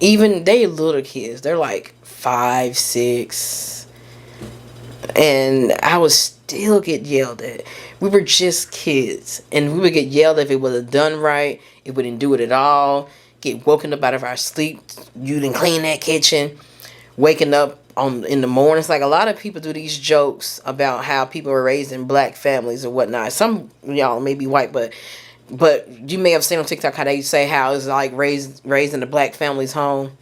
even they little kids, they're like 5, 6. And I would still get yelled at. We were just kids. And we would get yelled at if it wasn't done right. If we didn't do it at all. Get woken up out of our sleep. You didn't clean that kitchen. Waking up in the mornings. Like, a lot of people do these jokes about how people are raised in black families or whatnot. Some y'all may be white, but you may have seen on TikTok how they say how it's like raised in a black family's home.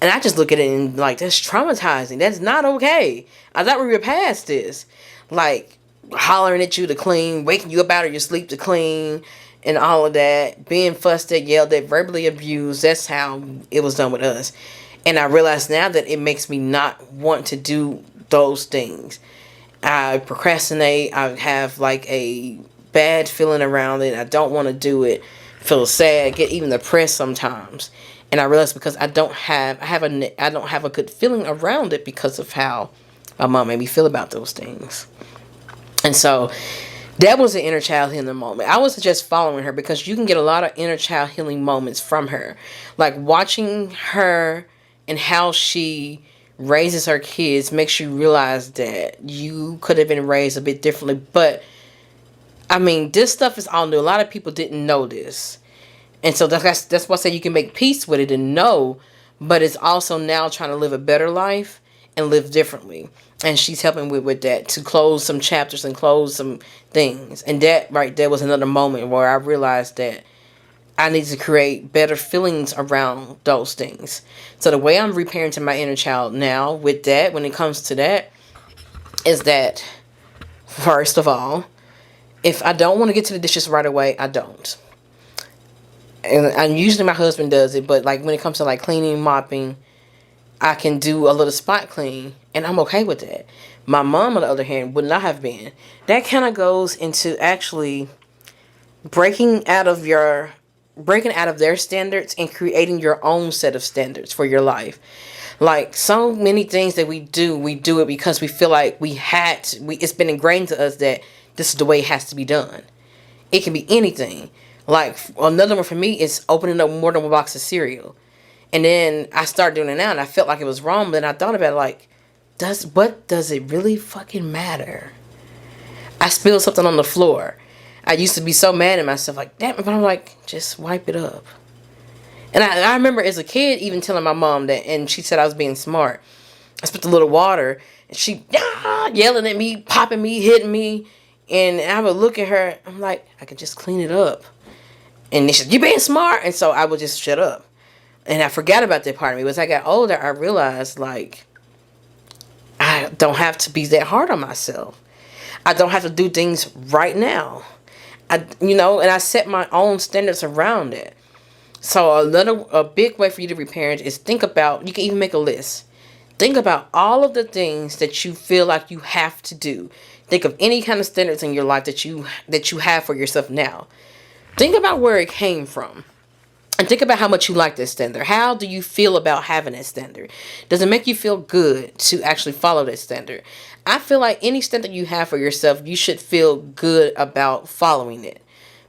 And I just look at it and like, that's traumatizing. That's not okay. I thought we were past this. Like, hollering at you to clean, waking you up out of your sleep to clean, and all of that, being fussed at, yelled at, verbally abused. That's how it was done with us. And I realize now that it makes me not want to do those things. I procrastinate. I have like a bad feeling around it. I don't want to do it. Feel sad, get even depressed sometimes. And I realize because I don't have a good feeling around it because of how my mom made me feel about those things. And so that was an inner child healing moment. I wasn't just following her, because you can get a lot of inner child healing moments from her. Like, watching her and how she raises her kids makes you realize that you could have been raised a bit differently. But, I mean, this stuff is all new. A lot of people didn't know this. And so that's why I say you can make peace with it and know, but it's also now trying to live a better life and live differently. And she's helping with that, to close some chapters and close some things. And that right there was another moment where I realized that I need to create better feelings around those things. So the way I'm reparenting my inner child now with that, when it comes to that, is that, first of all, if I don't want to get to the dishes right away, I don't. And usually my husband does it, but like when it comes to like cleaning, mopping, I can do a little spot clean, and I'm okay with that. My mom, on the other hand, would not have been. That kind of goes into actually breaking out of their standards and creating your own set of standards for your life. Like, so many things that we do it because we feel like it's been ingrained to us that this is the way it has to be done. It can be anything. Like, another one for me is opening up more than one box of cereal. And then I started doing it now, and I felt like it was wrong. But then I thought about it, like, does it really fucking matter? I spilled something on the floor. I used to be so mad at myself, like, damn it. But I'm like, just wipe it up. And I remember as a kid even telling my mom that, and she said I was being smart. I spilled a little water, and she yelling at me, popping me, hitting me. And I would look at her, I'm like, I could just clean it up. And she said, you being smart? And so I would just shut up. And I forgot about that part of me. But as I got older, I realized, like, I don't have to be that hard on myself. I don't have to do things right now. And I set my own standards around it. So a big way for you to reparent is think about, you can even make a list. Think about all of the things that you feel like you have to do. Think of any kind of standards in your life that you have for yourself now. Think about where it came from. And think about how much you like this standard. How do you feel about having that standard? Does it make you feel good to actually follow that standard? I feel like any standard you have for yourself, you should feel good about following it.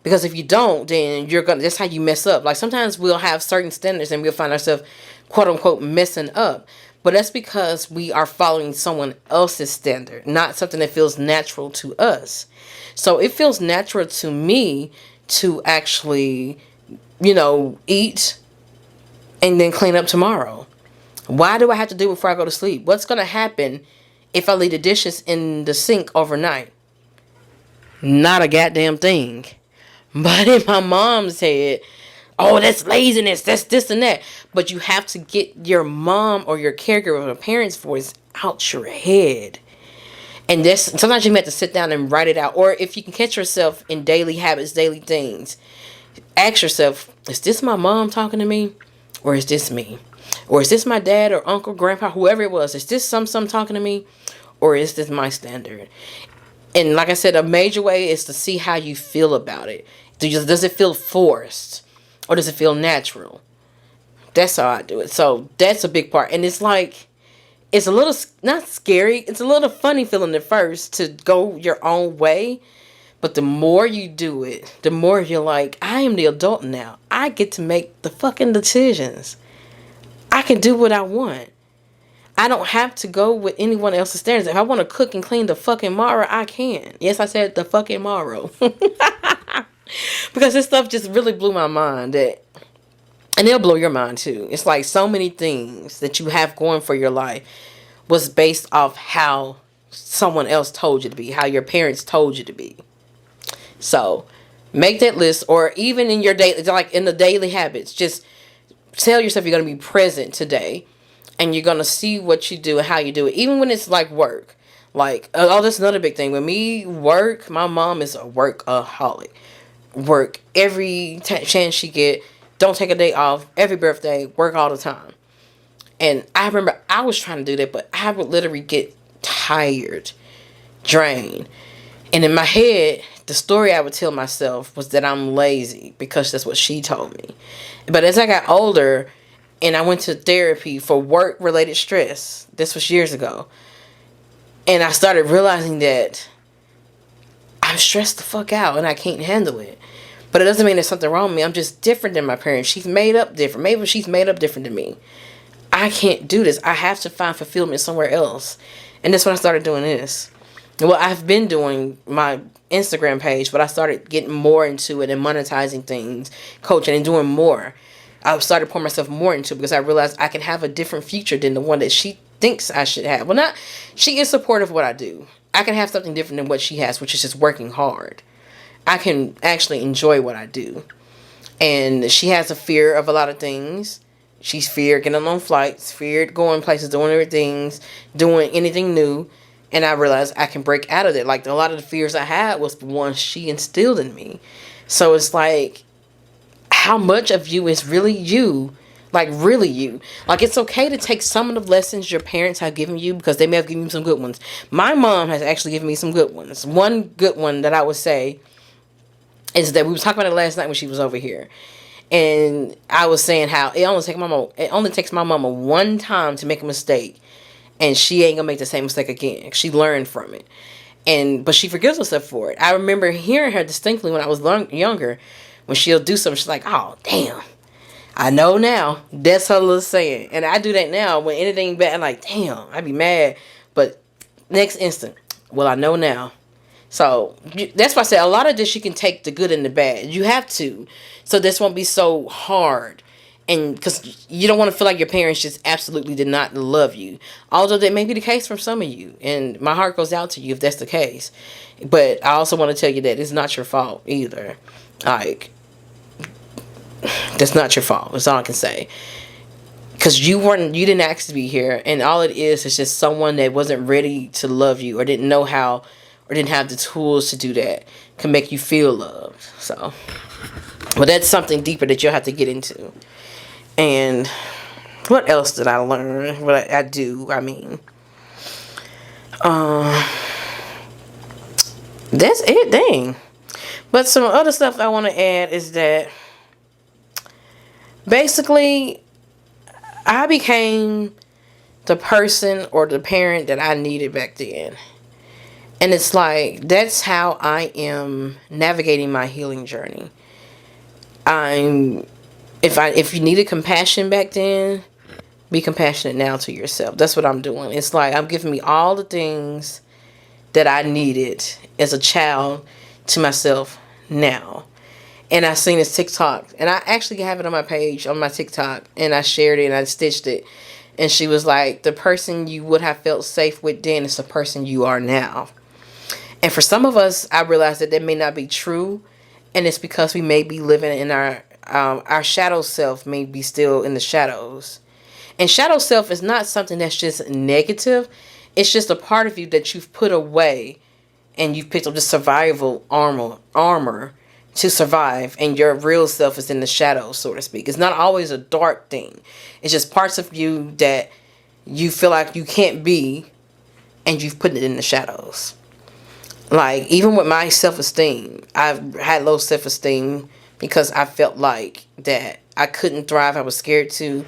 Because if you don't, then that's how you mess up. Like, sometimes we'll have certain standards and we'll find ourselves, quote unquote, messing up. But that's because we are following someone else's standard, not something that feels natural to us. So it feels natural to me to actually, eat and then clean up tomorrow. Why do I have to do it before I go to sleep? What's going to happen if I leave the dishes in the sink overnight? Not a goddamn thing. But in my mom's head, oh, that's laziness, that's this and that. But you have to get your mom or your caregiver or your parents' voice out your head. And sometimes you have to sit down and write it out. Or if you can catch yourself in daily habits, daily things, ask yourself, is this my mom talking to me? Or is this me? Or is this my dad or uncle, grandpa, whoever it was? Is this some talking to me? Or is this my standard? And like I said, a major way is to see how you feel about it. Does it feel forced? Or does it feel natural? That's how I do it. So that's a big part. And it's like, it's a little, not scary, it's a little funny feeling at first to go your own way. But the more you do it, the more you're like, I am the adult now. I get to make the fucking decisions. I can do what I want. I don't have to go with anyone else's standards. If I want to cook and clean the fucking Mara, I can. Yes, I said the fucking Mara. Because this stuff just really blew my mind. And it'll blow your mind too. It's like so many things that you have going for your life was based off how someone else told you to be, how your parents told you to be. So make that list, or even in your daily, like in the daily habits, just tell yourself you're going to be present today, and you're going to see what you do and how you do it, even when it's like work. Like, oh, that's another big thing. When me work, my mom is a workaholic. Work every chance she get. Don't take a day off. Every birthday, work all the time. And I remember I was trying to do that, but I would literally get tired, drained. And in my head, the story I would tell myself was that I'm lazy because that's what she told me. But as I got older and I went to therapy for work-related stress, this was years ago, and I started realizing that I'm stressed the fuck out and I can't handle it. But it doesn't mean there's something wrong with me. I'm just different than my parents. She's made up different. Maybe she's made up different than me. I can't do this. I have to find fulfillment somewhere else. And that's when I started doing this. Well, I've been doing my Instagram page, but I started getting more into it and monetizing things, coaching and doing more. I started pouring myself more into it because I realized I can have a different future than the one that she thinks I should have. Well, not, she is supportive of what I do. I can have something different than what she has, which is just working hard. I can actually enjoy what I do. And she has a fear of a lot of things. She's feared getting on flights, feared going places, doing other things, doing anything new. And I realized I can break out of it. Like, a lot of the fears I had was the ones she instilled in me. So it's like, how much of you is really you? Like, really you. Like, it's okay to take some of the lessons your parents have given you, because they may have given you some good ones. My mom has actually given me some good ones. One good one that I would say is that we were talking about it last night when she was over here. And I was saying how it only takes my mama one time to make a mistake, and she ain't gonna make the same mistake again. She learned from it, but she forgives herself for it. I remember hearing her distinctly when I was younger, when she'll do something, she's like, "Oh, damn, I know now." That's her little saying, and I do that now when anything bad. I'm like, "Damn," I be mad, but next instant, well, I know now. So that's why I said a lot of this you can take the good and the bad. You have to, so this won't be so hard. And because you don't want to feel like your parents just absolutely did not love you. Although that may be the case for some of you. And my heart goes out to you if that's the case. But I also want to tell you that it's not your fault either. Like, that's not your fault. That's all I can say. Because you didn't ask to be here. And all it is just someone that wasn't ready to love you, or didn't know how, or didn't have the tools to do that, can make you feel loved. So, but that's something deeper that you'll have to get into. And what else did I learn? What I do, I mean, that's it, dang. But some other stuff I want to add is that basically I became the person or the parent that I needed back then. And it's like, that's how I am navigating my healing journey. If you needed compassion back then, be compassionate now to yourself. That's what I'm doing. It's like I'm giving me all the things that I needed as a child to myself now. And I seen this TikTok, and I actually have it on my page, on my TikTok, and I shared it and I stitched it. And she was like, the person you would have felt safe with then is the person you are now. And for some of us, I realized that may not be true. And it's because we may be living in our shadow self may be still in the shadows. And shadow self is not something that's just negative. It's just a part of you that you've put away, and you've picked up the survival armor to survive. And your real self is in the shadows, so to speak. It's not always a dark thing. It's just parts of you that you feel like you can't be, and you've put it in the shadows. Like, even with my self-esteem, I've had low self-esteem because I felt like that I couldn't thrive. I was scared I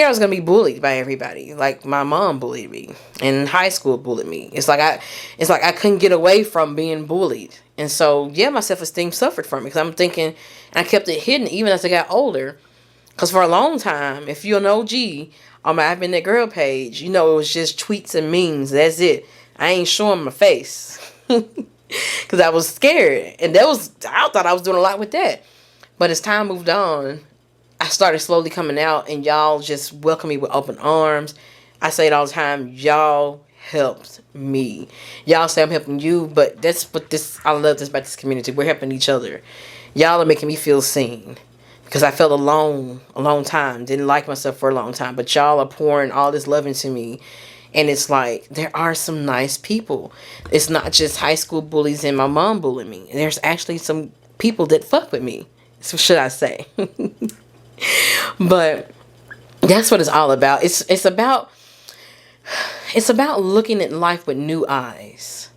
was going to be bullied by everybody. Like, my mom bullied me. In high school, bullied me. It's like I couldn't get away from being bullied. And so, yeah, my self-esteem suffered from it. Because I'm thinking, and I kept it hidden even as I got older. Because for a long time, if you're an OG on my I've Been That Girl page, it was just tweets and memes. That's it. I ain't showing my face. Because I was scared. And I thought I was doing a lot with that. But as time moved on, I started slowly coming out, and y'all just welcomed me with open arms. I say it all the time. Y'all helped me. Y'all say I'm helping you, but that's what I love this about this community. We're helping each other. Y'all are making me feel seen. Because I felt alone a long time. Didn't like myself for a long time. But y'all are pouring all this love into me. And it's like, there are some nice people. It's not just high school bullies and my mom bullying me. There's actually some people that fuck with me. So should I say. But that's what it's all about. It's about looking at life with new eyes.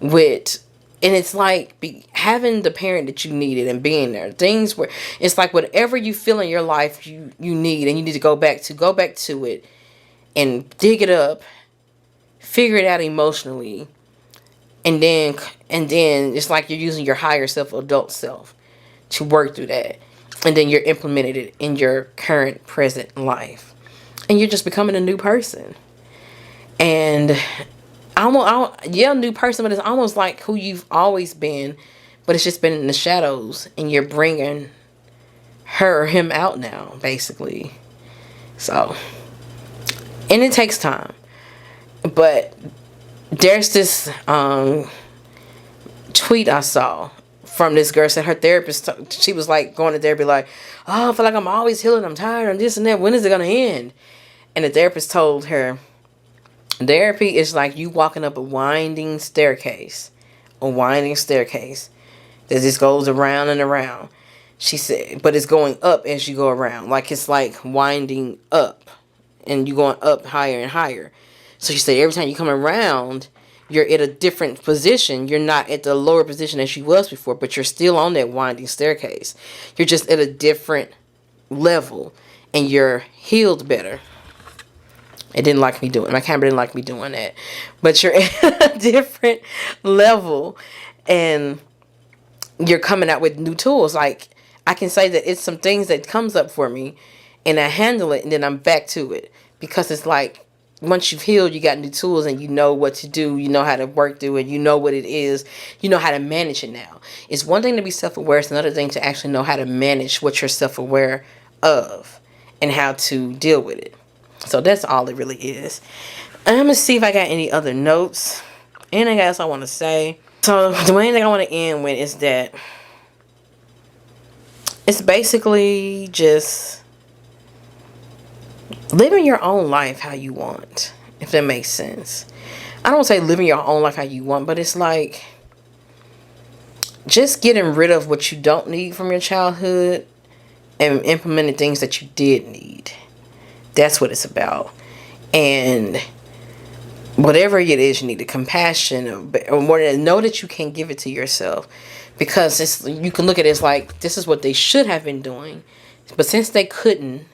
And it's like having the parent that you needed and being there. Things where it's like whatever you feel in your life you need and you need to go back to it and dig it up, figure it out emotionally, and then it's like you're using your higher self, adult self, to work through that, and then you're implementing it in your current present life, and you're just becoming a new person. And new person, but it's almost like who you've always been, but it's just been in the shadows, and you're bringing her or him out now, basically. So, and it takes time, but there's this tweet I saw from this girl. Said her therapist, she was like going to therapy like, oh, I feel like I'm always healing, I'm tired, I'm this and that, when is it gonna end? And the therapist told her, therapy is like you walking up a winding staircase that just goes around and around. She said, but it's going up as you go around. Like it's like winding up and you going up higher and higher. So she said every time you come around, you're at a different position. You're not at the lower position as you was before, but you're still on that winding staircase. You're just at a different level and you're healed better. It didn't like me doing. My camera didn't like me doing that. But you're at a different level, and you're coming out with new tools. Like I can say that it's some things that comes up for me, and I handle it, and then I'm back to it because it's like once you've healed, you got new tools, and you know what to do. You know how to work through it. You know what it is. You know how to manage it now. It's one thing to be self-aware. It's another thing to actually know how to manage what you're self-aware of and how to deal with it. So that's all it really is. I'm going to see if I got any other notes. Anything else I want to say. So the main thing I want to end with is that it's basically just living your own life how you want. If that makes sense. I don't say living your own life how you want, but it's like just getting rid of what you don't need from your childhood and implementing things that you did need. That's what it's about. And whatever it is you need, the compassion or more than know that you can give it to yourself, because you can look at it as like this is what they should have been doing, but since they couldn't,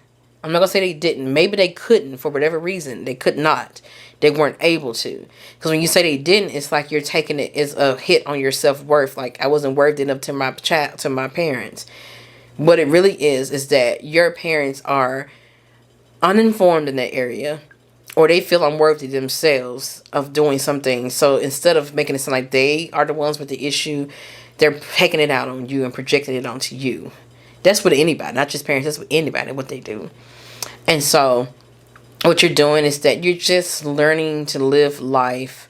I'm not gonna say they didn't, maybe they couldn't for whatever reason, they could not, they weren't able to. Because when you say they didn't, it's like you're taking it as a hit on your self-worth. Like I wasn't worthy enough to my parents. What it really is that your parents are uninformed in that area, or they feel unworthy themselves of doing something. So instead of making it sound like they are the ones with the issue, they're taking it out on you and projecting it onto you. That's with anybody, not just parents. That's with anybody, what they do. And so what you're doing is that you're just learning to live life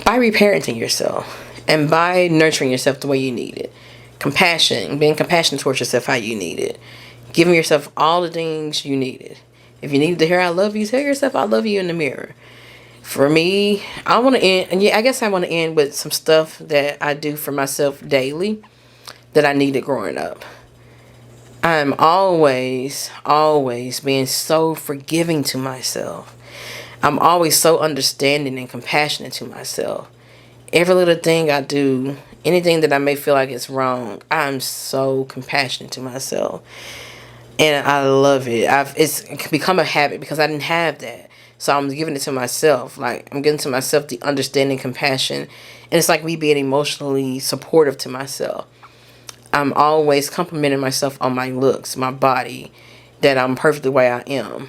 by reparenting yourself and by nurturing yourself the way you need it. Compassion, being compassionate towards yourself how you need it. Giving yourself all the things you needed. If you needed to hear I love you, tell yourself I love you in the mirror. For me, I want to end, and yeah, I guess I want to end with some stuff that I do for myself daily that I needed growing up. I'm always being so forgiving to myself. I'm always so understanding and compassionate to myself. Every little thing I do, anything that I may feel like it's wrong, I'm so compassionate to myself. And I love it. It's become a habit because I didn't have that. So I'm giving it to myself. Like I'm giving to myself the understanding, compassion. And it's like me being emotionally supportive to myself. I'm always complimenting myself on my looks, my body, that I'm perfect the way I am.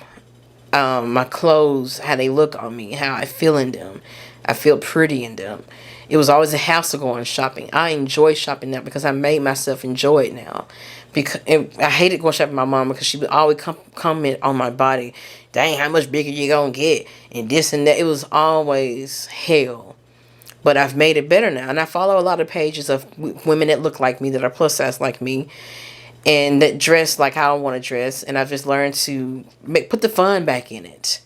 My clothes, how they look on me, how I feel in them. I feel pretty in them. It was always a hassle going shopping. I enjoy shopping now because I made myself enjoy it now. Because I hated going shopping with my mom because she would always comment on my body. Dang, how much bigger you gonna get? And this and that. It was always hell. But I've made it better now. And I follow a lot of pages of women that look like me, that are plus size like me, and that dress like how I want to dress. And I've just learned to put the fun back in it.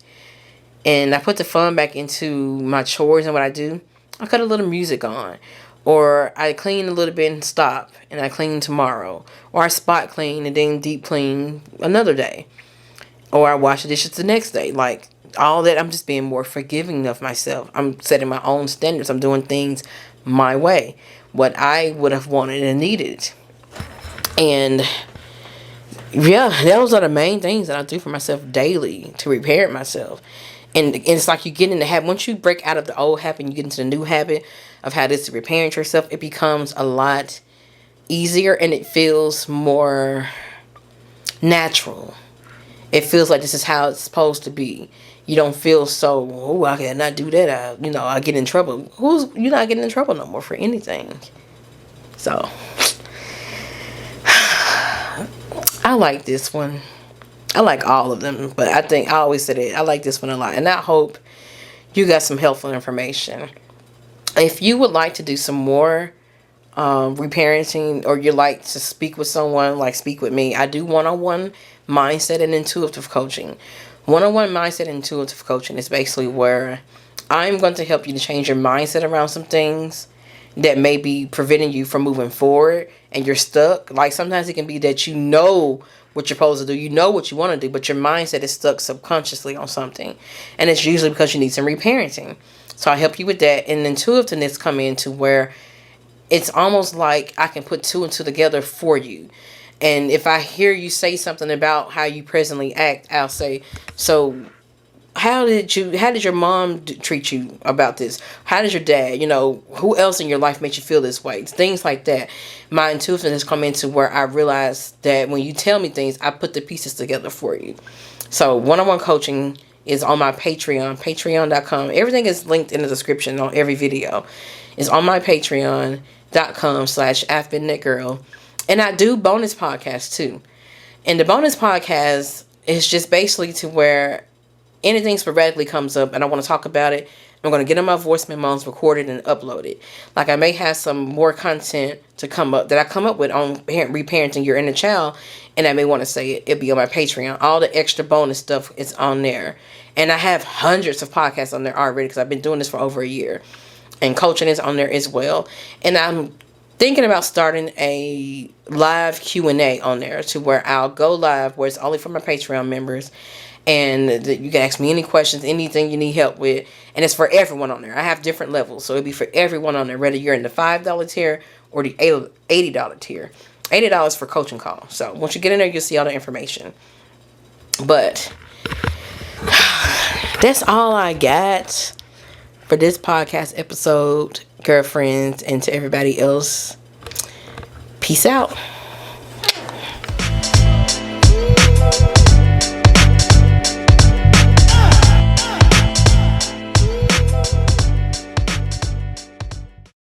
And I put the fun back into my chores and what I do. I cut a little music on. Or I clean a little bit and stop. And I clean tomorrow. Or I spot clean and then deep clean another day. Or I wash the dishes the next day. Like, all that, I'm just being more forgiving of myself. I'm setting my own standards. I'm doing things my way. What I would have wanted and needed. And yeah, those are the main things that I do for myself daily to repair myself. And it's like you get in the habit. Once you break out of the old habit and you get into the new habit of how this is repairing yourself, it becomes a lot easier and it feels more natural. It feels like this is how it's supposed to be. You don't feel so, oh, I cannot do that. I get in trouble. You're not getting in trouble no more for anything. So, I like this one. I like all of them, but I always said it. I like this one a lot. And I hope you got some helpful information. If you would like to do some more reparenting, or you like to speak with someone, like speak with me, I do one-on-one mindset and intuitive coaching. One-on-one mindset and intuitive coaching is basically where I'm going to help you to change your mindset around some things that may be preventing you from moving forward and you're stuck. Like sometimes it can be that you know what you're supposed to do, you know what you want to do, but your mindset is stuck subconsciously on something. And it's usually because you need some reparenting. So I help you with that. And intuitiveness come into where it's almost like I can put two and two together for you. And if I hear you say something about how you presently act, I'll say, so how did your mom treat you about this? How did your dad, who else in your life made you feel this way? Things like that. My intuition has come into where I realize that when you tell me things, I put the pieces together for you. So one-on-one coaching is on my Patreon, patreon.com. Everything is linked in the description on every video. It's on my patreon.com/AfBeenThatGirl. And I do bonus podcasts too. And the bonus podcast is just basically to where anything sporadically comes up and I want to talk about it, I'm going to get on my voice memos, record it, and upload it. Like I may have some more content to come up that I come up with on reparenting your inner child, and I may want to say it. It'll be on my Patreon. All the extra bonus stuff is on there. And I have hundreds of podcasts on there already because I've been doing this for over a year. And coaching is on there as well. And I'm thinking about starting a live Q&A on there to where I'll go live, where it's only for my Patreon members. And you can ask me any questions, anything you need help with. And it's for everyone on there. I have different levels. So it'll be for everyone on there, whether you're in the $5 tier or the $80 tier. $80 for coaching call. So once you get in there, you'll see all the information. But that's all I got for this podcast episode, girlfriends, and to everybody else. Peace out.